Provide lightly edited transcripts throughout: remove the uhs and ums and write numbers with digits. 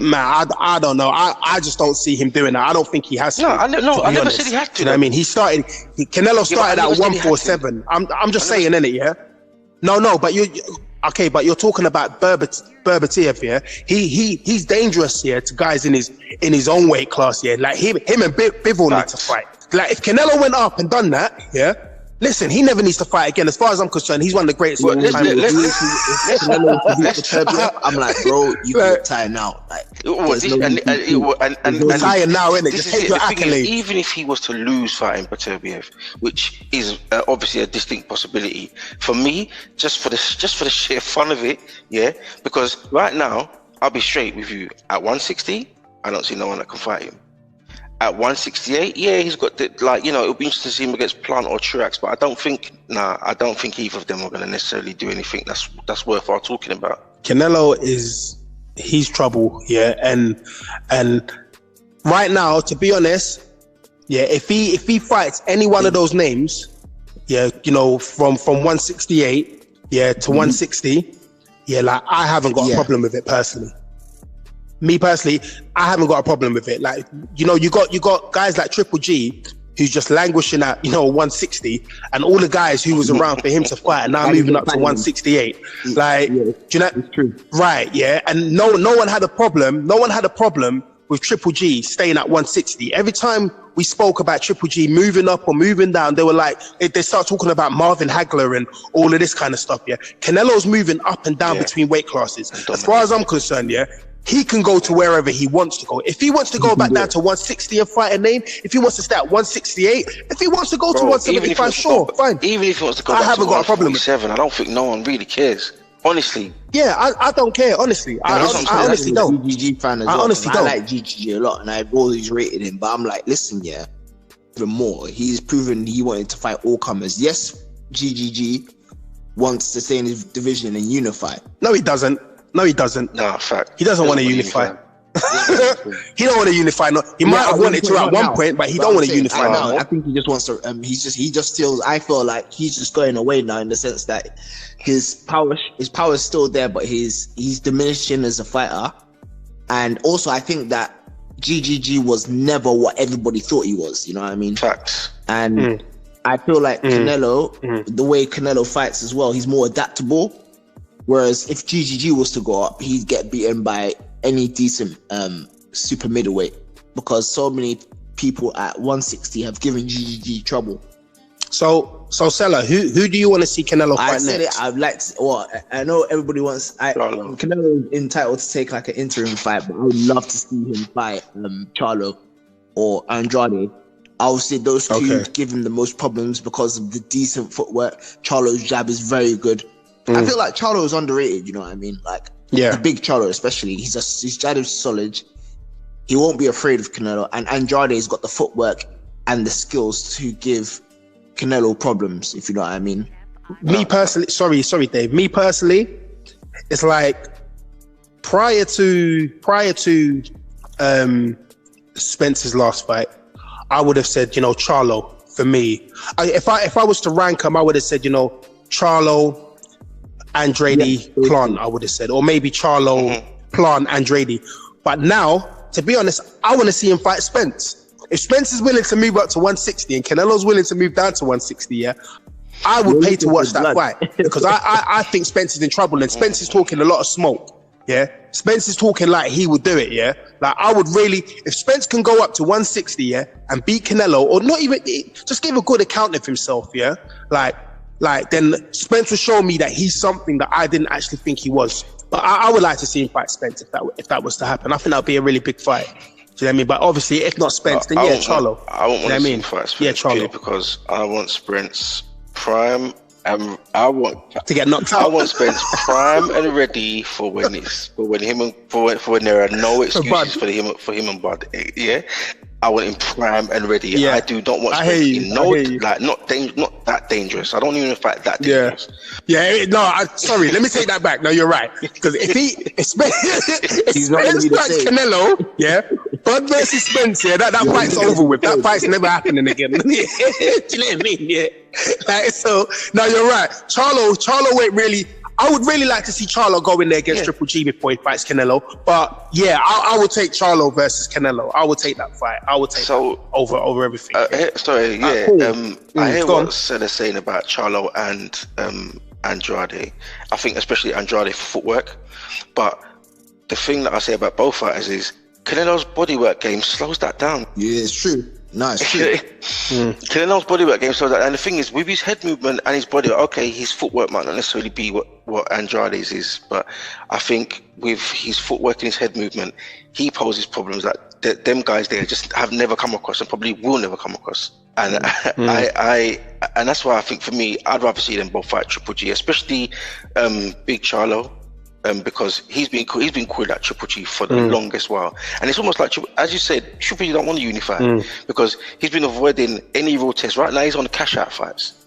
Man, I don't know. I just don't see him doing that. I don't think he has to. I never said he had to. You know what I mean? Canelo started at 147. I'm just saying, innit, yeah? No, but you're talking about Berbatiev, yeah? He's dangerous, yeah, to guys in his own weight class, yeah? Like him and Bivol need to fight. Like if Canelo went up and done that, yeah? Listen, he never needs to fight again. As far as I'm concerned, he's one of the greatest of all time. I'm like, bro, you can retire now. Like, retire now, innit? Just take your accolade. Even if he was to lose fighting Beterbiev, which is obviously a distinct possibility for me, just for the sheer fun of it, yeah. Because right now, I'll be straight with you. At 160, I don't see no one that can fight him. At 168, yeah, he's got it'll be interesting to see him against Plant or Truax, but I don't think either of them are going to necessarily do anything that's worthwhile talking about. Canelo he's trouble, yeah, and right now, to be honest, yeah, if he fights any one of those names, yeah, from 168, yeah, to 160, yeah, like I haven't got a problem with it personally. Me personally, I haven't got a problem with it. Like, you got guys like Triple G who's just languishing at, 160, and all the guys who was around for him to fight are now moving up to 168. Like, do you know? It's true. Right, yeah. And no one had a problem. No one had a problem with Triple G staying at 160. Every time we spoke about Triple G moving up or moving down, they were like, they start talking about Marvin Hagler and all of this kind of stuff, yeah. Canelo's moving up and down between weight classes. As far as I'm concerned, yeah, he can go to wherever he wants to go. If he wants to go back down to 160 and fight a name, if he wants to stay at 168, if he wants to go to 175, sure, fine. Even if he wants to go back to 147, I don't think no one really cares. Honestly. Yeah, I don't care, honestly. I honestly don't. GGG fan as well. I honestly don't. I like GGG a lot, and I've always rated him, but I'm like, listen, yeah, even more. He's proven he wanted to fight all comers. Yes, GGG wants to stay in his division and unify. No, he doesn't. No, fact. He doesn't want to unify. He don't want to unify. No, he might have wanted to at one point, but he don't want to unify now. I think he just wants to. He just feels. I feel like he's just going away now in the sense that his power is still there, but he's diminishing as a fighter. And also, I think that GGG was never what everybody thought he was. You know what I mean? Facts. And I feel like Canelo, the way Canelo fights as well, he's more adaptable. Whereas if GGG was to go up, he'd get beaten by any decent super middleweight, because so many people at 160 have given GGG trouble. So Sella, who do you want to see Canelo fight next? I said it. I'd like to. Well, I know everybody wants. Canelo is entitled to take like an interim fight, but I would love to see him fight Charlo or Andrade. I would say those two give him the most problems because of the decent footwork. Charlo's jab is very good. I feel like Charlo is underrated, you know what I mean? Like, the big Charlo especially, his jab is solid. He won't be afraid of Canelo, and Andrade's got the footwork and the skills to give Canelo problems, if you know what I mean. Me personally, sorry, Dave. Me personally, it's like prior to Spence's last fight, I would have said, Charlo for me. If I was to rank him, I would have said, Charlo, Andrade, Plant, I would have said, or maybe Charlo, Plant, Andrade. But now, to be honest, I want to see him fight Spence. If Spence is willing to move up to 160 and Canelo's willing to move down to 160, yeah, I would pay to watch that fight, because I think Spence is in trouble, and Spence is talking a lot of smoke. Yeah, Spence is talking like he would do it. Yeah, like I would really, if Spence can go up to 160, yeah, and beat Canelo, or not even, just give a good account of himself. Yeah, like then Spence will show me that he's something that I didn't actually think he was. But I would like to see him fight Spence if that was to happen. I think that would be a really big fight. Do you know what I mean? But obviously, if not Spence, then Charlo. I won't want to see him fight Spence, Charlo, because I want Spence prime, and I want to get knocked out. I want Spence prime and ready for when there are no excuses for him and Bud. Yeah. I want him prime and ready. Yeah. I do not want Spence not that dangerous. I don't even fight that dangerous. Sorry, let me take that back. No, you're right. Because if Spence fights Canelo, yeah, Bud versus Spence, yeah, that fight's over with. That fight's never happening again. Do you know what I mean? Yeah. So, no, you're right. Charlo ain't really. I would really like to see Charlo go in there against Triple G before he fights Canelo. But yeah, I would take Charlo versus Canelo. I would take that fight. I would take that over everything. Cool. I hear what Senna's saying about Charlo and Andrade. I think especially Andrade for footwork. But the thing that I say about both fighters is Canelo's bodywork game slows that down. Yeah, it's true. No, it's true. Canelo's bodywork game slows that down. And the thing is, with his head movement and his body, okay, his footwork might not necessarily be what Andrade's is, but I think with his footwork and his head movement, he poses problems that them guys there just have never come across and probably will never come across. And and that's why I think for me, I'd rather see them both fight Triple G, especially Big Charlo. Because he's been called at Triple G for the longest while, and it's almost like, as you said, Triple G don't want to unify because he's been avoiding any real test. Right now, he's on the cash out fights,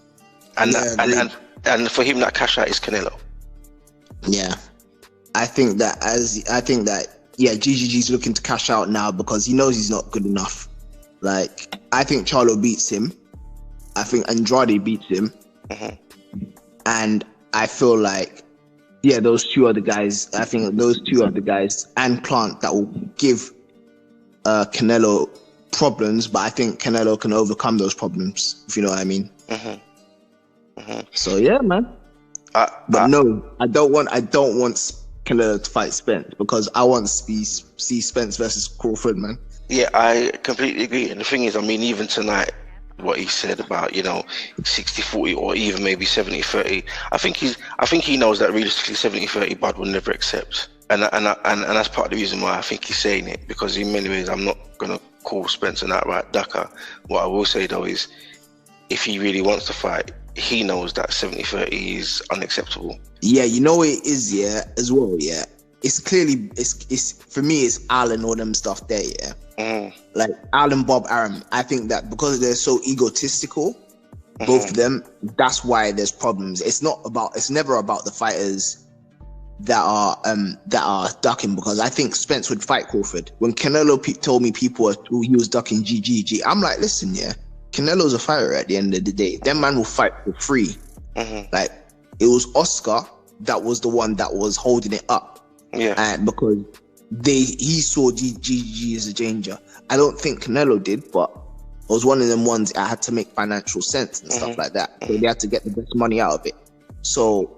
and for him, that cash out is Canelo. Yeah, I think that GGG's looking to cash out now because he knows he's not good enough. Like, I think Charlo beats him. I think Andrade beats him, and I feel like. Yeah, those two other guys. I think those two other guys and Plant that will give Canelo problems, but I think Canelo can overcome those problems. If you know what I mean. So yeah, man. But no, I don't want Canelo to fight Spence because I want to see Spence versus Crawford, man. Yeah, I completely agree. And the thing is, I mean, even tonight, what he said about 60-40 or even maybe 70-30, I think he knows that realistically 70-30 Bud will never accept, and that's part of the reason why I think he's saying it, because in many ways I'm not gonna call Spence an outright ducker. What I will say though is, if he really wants to fight, he knows that 70-30 is unacceptable. Yeah, you know it is, as well. It's clearly it's for me it's Al and all them stuff there, like Al and Bob Arum. I think that because they're so egotistical, both of them, that's why there's problems. It's never about the fighters that are ducking, because I think Spence would fight Crawford. When Canelo told me he was ducking GGG, I'm like, listen, Canelo's a fighter at the end of the day. That man will fight for free. Like, it was Oscar that was the one that was holding it up. And because he saw GGG as a danger. I don't think Canelo did, but it was one of them ones I had to make financial sense and stuff like that. So they had to get the best money out of it. So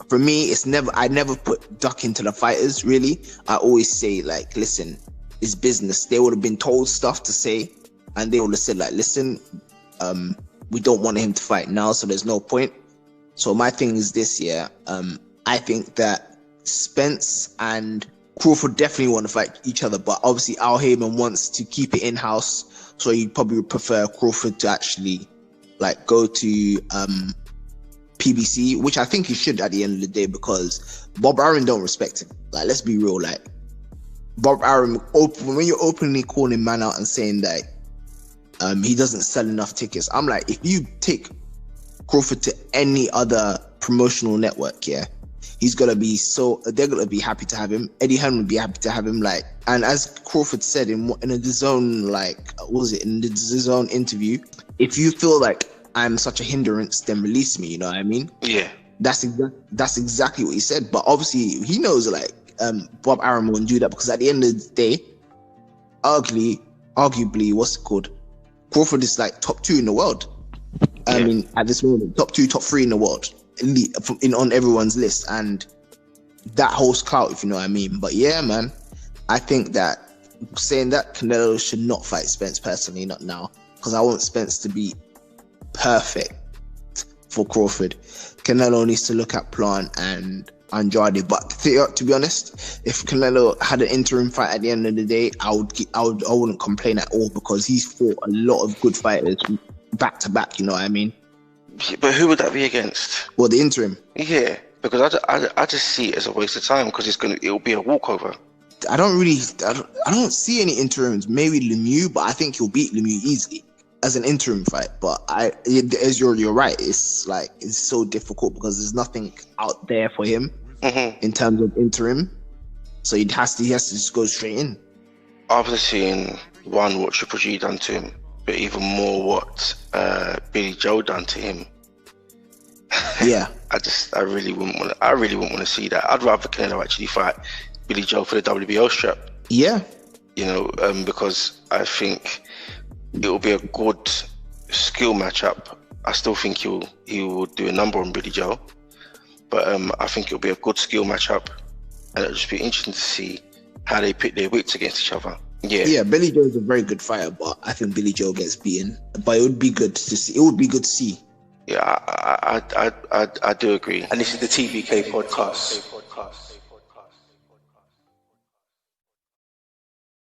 for me, I never put duck into the fighters, really. I always say, like, listen, it's business. They would have been told stuff to say, and they would have said, like, listen, we don't want him to fight now, so there's no point. So my thing is this, I think that Spence and Crawford definitely want to fight each other, but obviously Al Heyman wants to keep it in-house, so you'd probably prefer Crawford to actually like go to PBC, which I think he should at the end of the day, because Bob Arum don't respect him. Like, let's be real, like Bob Arum, when you're openly calling man out and saying that he doesn't sell enough tickets, I'm like, if you take Crawford to any other promotional network, he's gonna be they're gonna be happy to have him. Eddie Hearn would be happy to have him. Like, and as Crawford said in the DAZN, in the DAZN interview, if you feel like I'm such a hindrance, then release me. You know what I mean? Yeah. That's exactly what he said. But obviously he knows, like, Bob Arum won't do that, because at the end of the day, arguably, what's it called? Crawford is like top 2 in the world. I mean, at this moment, top 2, top 3 in the world. On everyone's list, and that holds clout, if you know what I mean. But yeah, man, I think that saying that Canelo should not fight Spence personally, not now, because I want Spence to be perfect for Crawford. Canelo needs to look at Plant and Andrade. But to be honest, if Canelo had an interim fight at the end of the day, I wouldn't complain at all, because he's fought a lot of good fighters back to back. You know what I mean? But who would that be against? Well, the interim. Yeah, because I just see it as a waste of time, because it'll be a walkover. I don't see any interims. Maybe Lemieux, but I think he'll beat Lemieux easily as an interim fight. But you're right. It's like, it's so difficult because there's nothing out there for him in terms of interim. So he has to just go straight in. After seeing what Triple G done to him, but even more what Billy Joe done to him. Yeah. I really wouldn't want to see that. I'd rather Canelo actually fight Billy Joe for the WBO strap. Yeah. You know, because I think it will be a good skill matchup. I still think he will do a number on Billy Joe, but I think it'll be a good skill matchup, and it'll just be interesting to see how they pit their wits against each other. Yeah, Billy Joe is a very good fighter, but I think Billy Joe gets beaten. But it would be good to see. It would be good to see. Yeah, I do agree. And this is the TBK podcast.